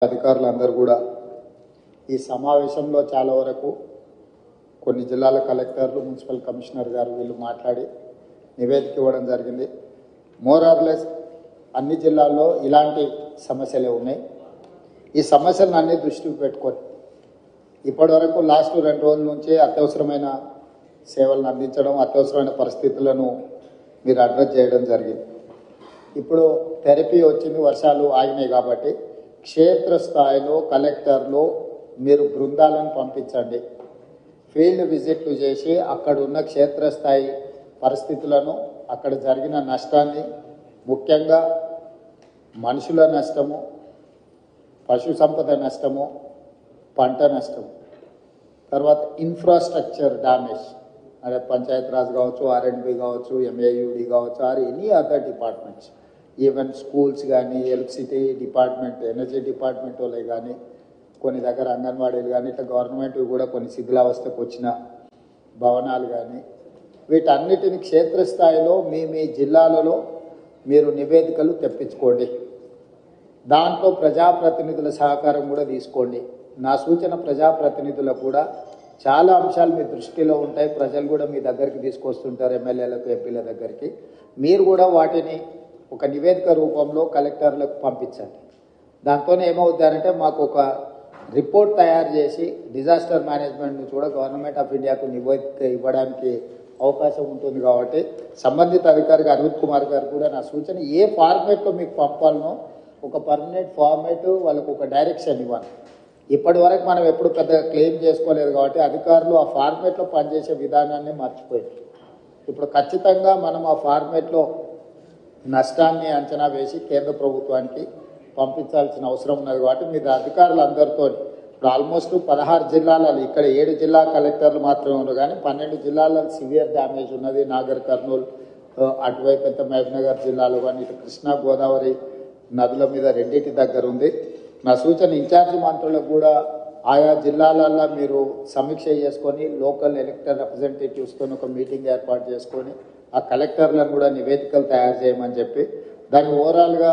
అధికారులందరూ కూడా ఈ సమావేశంలో చాలా వరకు కొన్ని జిల్లాల కలెక్టర్లు మున్సిపల్ కమిషనర్ గారు వీళ్ళు మాట్లాడి నివేదిక ఇవ్వడం జరిగింది. మోర్ ఆర్ లెస్ అన్ని జిల్లాల్లో ఇలాంటి సమస్యలే ఉన్నాయి. ఈ సమస్యలను అన్ని దృష్టికి పెట్టుకొని ఇప్పటివరకు లాస్ట్ 2 రోజుల నుంచి అత్యవసరమైన సేవలను అందించడం, అత్యవసరమైన పరిస్థితులను మీరు అడ్రస్ చేయడం జరిగింది. ఇప్పుడు థెరపీ వచ్చింది, వర్షాలు ఆగినాయి కాబట్టి క్షేత్రస్థాయిలో కలెక్టర్లు మీరు బృందాలను పంపించండి. ఫీల్డ్ విజిట్లు చేసి అక్కడ ఉన్న క్షేత్రస్థాయి పరిస్థితులను, అక్కడ జరిగిన నష్టాన్ని, ముఖ్యంగా మనుషుల నష్టము, పశు సంపద నష్టము, పంట నష్టము, తర్వాత ఇన్ఫ్రాస్ట్రక్చర్ డ్యామేజ్, అంటే పంచాయతీరాజ్ కావచ్చు, ఆర్ఎండ్బి కావచ్చు, ఎంఏయుడి కావచ్చు, or any other departments, even schools కానీ, ఎలక్ట్రిసిటీ డిపార్ట్మెంట్, ఎనర్జీ డిపార్ట్మెంట్ వాళ్ళే కానీ, కొన్ని దగ్గర అంగన్వాడీలు కానీ, ఇట్లా గవర్నమెంట్ కూడా కొన్ని శిథిలావస్థకు వచ్చిన భవనాలు కానీ, వీటన్నిటిని క్షేత్రస్థాయిలో మీ జిల్లాలలో మీరు నివేదికలు తెప్పించుకోండి. దాంట్లో ప్రజాప్రతినిధుల సహకారం కూడా తీసుకోండి. నా సూచన ప్రజాప్రతినిధులకు కూడా చాలా అంశాలు మీ దృష్టిలో ఉంటాయి. ప్రజలు కూడా మీ దగ్గరికి తీసుకొస్తుంటారు, ఎమ్మెల్యేలకు, ఎంపీల దగ్గరికి. మీరు కూడా వాటిని ఒక నివేదిక రూపంలో కలెక్టర్లకు పంపించండి. దాంతో ఏమవుతారంటే మాకు ఒక రిపోర్ట్ తయారు చేసి డిజాస్టర్ మేనేజ్మెంట్ నుంచి కూడా గవర్నమెంట్ ఆఫ్ ఇండియాకు నివేదిక ఇవ్వడానికి అవకాశం ఉంటుంది. కాబట్టి సంబంధిత అధికారికి అరవింద్ కుమార్ గారు కూడా నా సూచన, ఏ ఫార్మేట్లో మీకు పంపాలనో ఒక పర్మనెంట్ ఫార్మేట్, వాళ్ళకు ఒక డైరెక్షన్ ఇవ్వాలి. ఇప్పటి వరకు మనం ఎప్పుడు పెద్దగా క్లెయిమ్ చేసుకోలేదు కాబట్టి అధికారులు ఆ ఫార్మేట్లో పనిచేసే విధానాన్ని మర్చిపోయారు. ఇప్పుడు ఖచ్చితంగా మనం ఆ ఫార్మేట్లో నష్టాన్ని అంచనా వేసి కేంద్ర ప్రభుత్వానికి పంపించాల్సిన అవసరం ఉన్నది. కాబట్టి మీరు అధికారులందరితో ఇప్పుడు ఆల్మోస్ట్ 16 జిల్లాలలో, ఇక్కడ 7 జిల్లా కలెక్టర్లు మాత్రమే ఉన్నారు, కానీ 12 జిల్లాలలో సివియర్ డ్యామేజ్ ఉన్నది. నాగర్ కర్నూలు, అటువైపు ఎంత మహబూబ్నగర్ జిల్లాలో కానీ, ఇటు కృష్ణా గోదావరి నదుల మీద రెండింటి దగ్గర ఉంది. నా సూచన ఇన్ఛార్జి మంత్రులకు కూడా ఆయా జిల్లాలలో మీరు సమీక్ష చేసుకొని లోకల్ ఎలక్టెడ్ రిప్రజెంటేటివ్స్తో ఒక మీటింగ్ ఏర్పాటు చేసుకొని ఆ కలెక్టర్లను కూడా నివేదికలు తయారు చేయమని చెప్పి, దాన్ని ఓవరాల్గా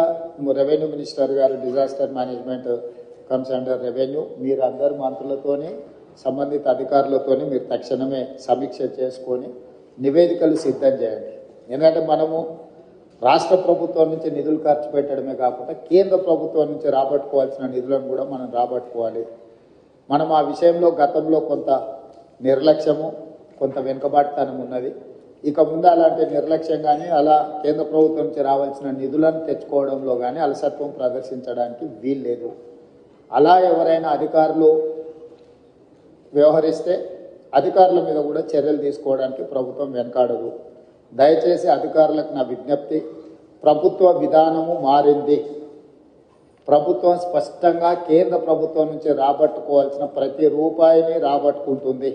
రెవెన్యూ మినిస్టర్ గారు, disaster management comes under revenue, మీరు అందరు మంత్రులతోని సంబంధిత అధికారులతోని మీరు తక్షణమే సమీక్ష చేసుకొని నివేదికలు సిద్ధం చేయండి. ఎందుకంటే మనము రాష్ట్ర ప్రభుత్వం నుంచి నిధులు ఖర్చు పెట్టడమే కాకుండా కేంద్ర ప్రభుత్వం నుంచి రాబట్టుకోవాల్సిన నిధులను కూడా మనం రాబట్టుకోవాలి. మనం ఆ విషయంలో గతంలో కొంత నిర్లక్ష్యము, కొంత వెనుకబాటుతనం ఉన్నది. ఇక ముందు అలాంటి నిర్లక్ష్యం కానీ, అలా కేంద్ర ప్రభుత్వం నుంచి రావాల్సిన నిధులను తెచ్చుకోవడంలో కానీ అలసత్వం ప్రదర్శించడానికి వీల్లేదు. అలా ఎవరైనా అధికారులు వ్యవహరిస్తే అధికారుల మీద కూడా చర్యలు తీసుకోవడానికి ప్రభుత్వం వెనకాడదు. దయచేసి అధికారులకు నా విజ్ఞప్తి, ప్రభుత్వ విధానము మారింది. ప్రభుత్వం స్పష్టంగా కేంద్ర ప్రభుత్వం నుంచి రాబట్టుకోవాల్సిన ప్రతి రూపాయిని రాబట్టుకుంటుంది.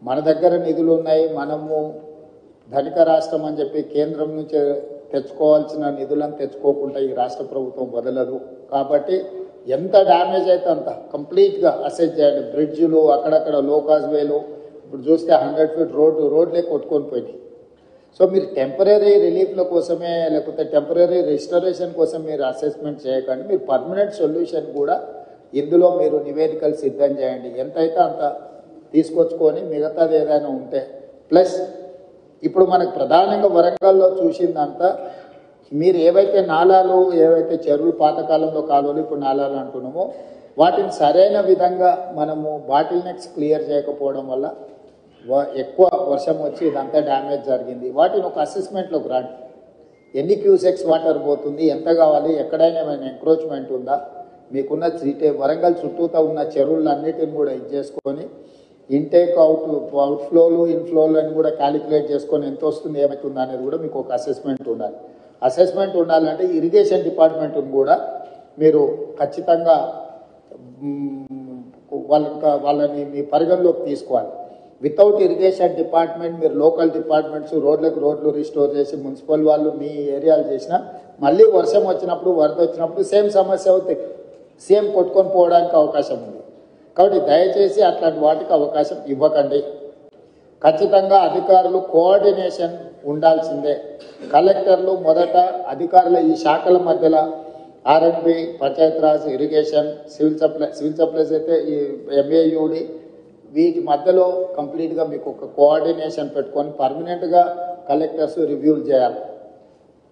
మన దగ్గర నిధులు ఉన్నాయి, మనము ధనిక రాష్ట్రం అని చెప్పి కేంద్రం నుంచి తెచ్చుకోవాల్సిన నిధులను తెచ్చుకోకుండా ఈ రాష్ట్ర ప్రభుత్వం వదలదు. కాబట్టి ఎంత డ్యామేజ్ అయితే అంత కంప్లీట్గా అసెస్ చేయండి. బ్రిడ్జ్లు, అక్కడక్కడ లోకాజ్ వేలు, ఇప్పుడు చూస్తే 100 ఫీట్ రోడ్లే కొట్టుకొని పోయినాయి. సో మీరు టెంపరీ రిలీఫ్ల కోసమే, లేకపోతే టెంపరీ రెస్టరేషన్ కోసం మీరు అసెస్మెంట్ చేయకండి. మీరు పర్మనెంట్ సొల్యూషన్ కూడా ఇందులో మీరు నివేదికలు సిద్ధం చేయండి. ఎంతైతే అంత తీసుకొచ్చుకొని మిగతాది ఏదైనా ఉంటే, ప్లస్ ఇప్పుడు మనకు ప్రధానంగా వరంగల్లో చూసిందంతా మీరు ఏవైతే నాలాలు, ఏవైతే చెరువులు, పాతకాలంలో కాలువలు, ఇప్పుడు నాలాలు అంటున్నామో వాటిని సరైన విధంగా మనము బాటిల్ నెక్స్ క్లియర్ చేయకపోవడం వల్ల ఎక్కువ వర్షం వచ్చి ఇదంతా డ్యామేజ్ జరిగింది. వాటిని ఒక అసెస్మెంట్లోకి రండి. ఎన్ని క్యూసెక్స్ వాటర్ పోతుంది, ఎంత కావాలి, ఎక్కడైనా ఏమైనా ఎంక్రోచ్మెంట్ ఉందా, మీకున్న వరంగల్ చుట్టూతో ఉన్న చెరువులన్నిటిని కూడా ఇది చేసుకొని ఇంటేక్ అవుట్ఫ్లోలు, ఇన్ఫ్లోలు అని కూడా క్యాలిక్యులేట్ చేసుకొని ఎంత వస్తుంది, ఏమవుతుంది అనేది కూడా మీకు ఒక అసెస్మెంట్ ఉండాలి. అసెస్మెంట్ ఉండాలంటే ఇరిగేషన్ డిపార్ట్మెంట్ని కూడా మీరు ఖచ్చితంగా వాళ్ళని మీ పరిగణలోకి తీసుకోవాలి. వితౌట్ ఇరిగేషన్ డిపార్ట్మెంట్ మీరు లోకల్ డిపార్ట్మెంట్స్ రోడ్లు రిస్టోర్ చేసి మున్సిపల్ వాళ్ళు మీ ఏరియాలు చేసినా మళ్ళీ వర్షం వచ్చినప్పుడు, వరద వచ్చినప్పుడు సేమ్ సమస్య అవుతాయి, సేమ్ కొట్టుకొని పోవడానికి అవకాశం ఉంది. కాబట్టి దయచేసి అట్లాంటి వాటికి అవకాశం ఇవ్వకండి. ఖచ్చితంగా అధికారులు కోఆర్డినేషన్ ఉండాల్సిందే. కలెక్టర్లు మొదట అధికారుల ఈ శాఖల మధ్యలో ఆర్ఎండ్బి, పంచాయతీరాజ్, ఇరిగేషన్, సివిల్ సప్లైస్ అయితే ఈ ఎంఏయుడి వీటి మధ్యలో కంప్లీట్గా మీకు ఒక కోఆర్డినేషన్ పెట్టుకొని పర్మనెంట్గా కలెక్టర్స్ రివ్యూలు చేయాలి.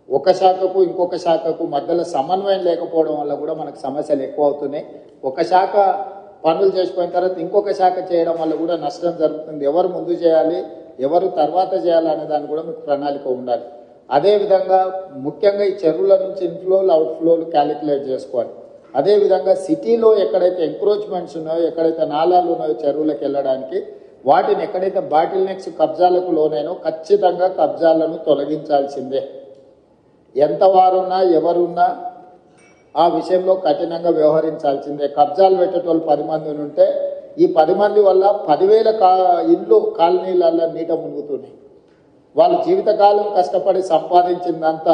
ఒక శాఖకు ఇంకొక శాఖకు మధ్యలో సమన్వయం లేకపోవడం వల్ల కూడా మనకు సమస్యలు ఎక్కువ అవుతున్నాయి. ఒక శాఖ పనులు చేసిపోయిన తర్వాత ఇంకొక శాఖ చేయడం వల్ల కూడా నష్టం జరుగుతుంది. ఎవరు ముందు చేయాలి, ఎవరు తర్వాత చేయాలి అనే దాన్ని కూడా మీకు ప్రణాళిక ఉండాలి. అదేవిధంగా ముఖ్యంగా ఈ చెరువుల నుంచి ఇన్ఫ్లోలు అవుట్ఫ్లోలు క్యాలిక్యులేట్ చేసుకోవాలి. అదేవిధంగా సిటీలో ఎక్కడైతే ఎంక్రోచ్మెంట్స్ ఉన్నాయో, ఎక్కడైతే నాలాలు ఉన్నాయో చెరువులకు వెళ్ళడానికి, వాటిని ఎక్కడైతే బాటిల్ నెక్స్ కబ్జాలకు లోనైనో ఖచ్చితంగా కబ్జాలను తొలగించాల్సిందే. ఎంత వారున్నా ఎవరున్నా ఆ విషయంలో కఠినంగా వ్యవహరించాల్సిందే. కబ్జాలు పెట్టేటోళ్ళు 10 మంది ఉంటే ఈ 10 మంది వల్ల 10,000 ఇళ్ళు కాలనీలలో నీట మునుగుతున్నాయి. వాళ్ళ జీవితకాలం కష్టపడి సంపాదించిందంతా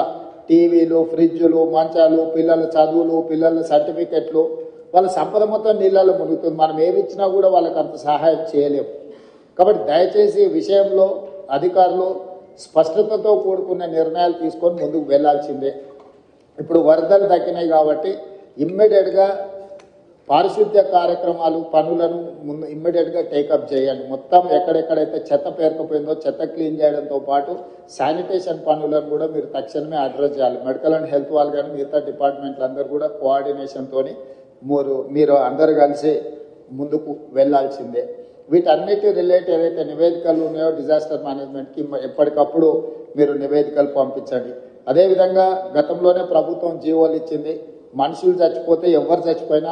టీవీలు, ఫ్రిడ్జులు, మంచాలు, పిల్లల చదువులు, పిల్లల సర్టిఫికెట్లు, వాళ్ళ సంపద మొత్తం నీళ్ళలో మునుగుతుంది. మనం ఏమి ఇచ్చినా కూడా వాళ్ళకి అంత సహాయం చేయలేము. కాబట్టి దయచేసి ఈ విషయంలో అధికారులు స్పష్టతతో కూడుకున్న నిర్ణయాలు తీసుకొని ముందుకు వెళ్లాల్సిందే. ఇప్పుడు వరదలు తగ్గినాయి కాబట్టి ఇమ్మీడియట్గా పారిశుద్ధ్య కార్యక్రమాలు పనులను ఇమ్మీడియట్గా టేకప్ చేయండి. మొత్తం ఎక్కడెక్కడైతే చెత్త పేరుకుపోయిందో చెత్త క్లీన్ చేయడంతో పాటు శానిటేషన్ పనులను కూడా మీరు తక్షణమే అడ్రస్ చేయాలి. మెడికల్ అండ్ హెల్త్ వాళ్ళు కానీ మిగతా డిపార్ట్మెంట్లు అందరూ కూడా కోఆర్డినేషన్తో మీరు అందరు కలిసి ముందుకు వెళ్లాల్సిందే. వీటన్నిటి రిలేట్ ఏదైతే నివేదికలు ఉన్నాయో డిజాస్టర్ మేనేజ్మెంట్కి ఎప్పటికప్పుడు మీరు నివేదికలు పంపించండి. అదేవిధంగా గతంలోనే ప్రభుత్వం జీవోలు ఇచ్చింది. మనుషులు చచ్చిపోతే ఎవరు చచ్చిపోయినా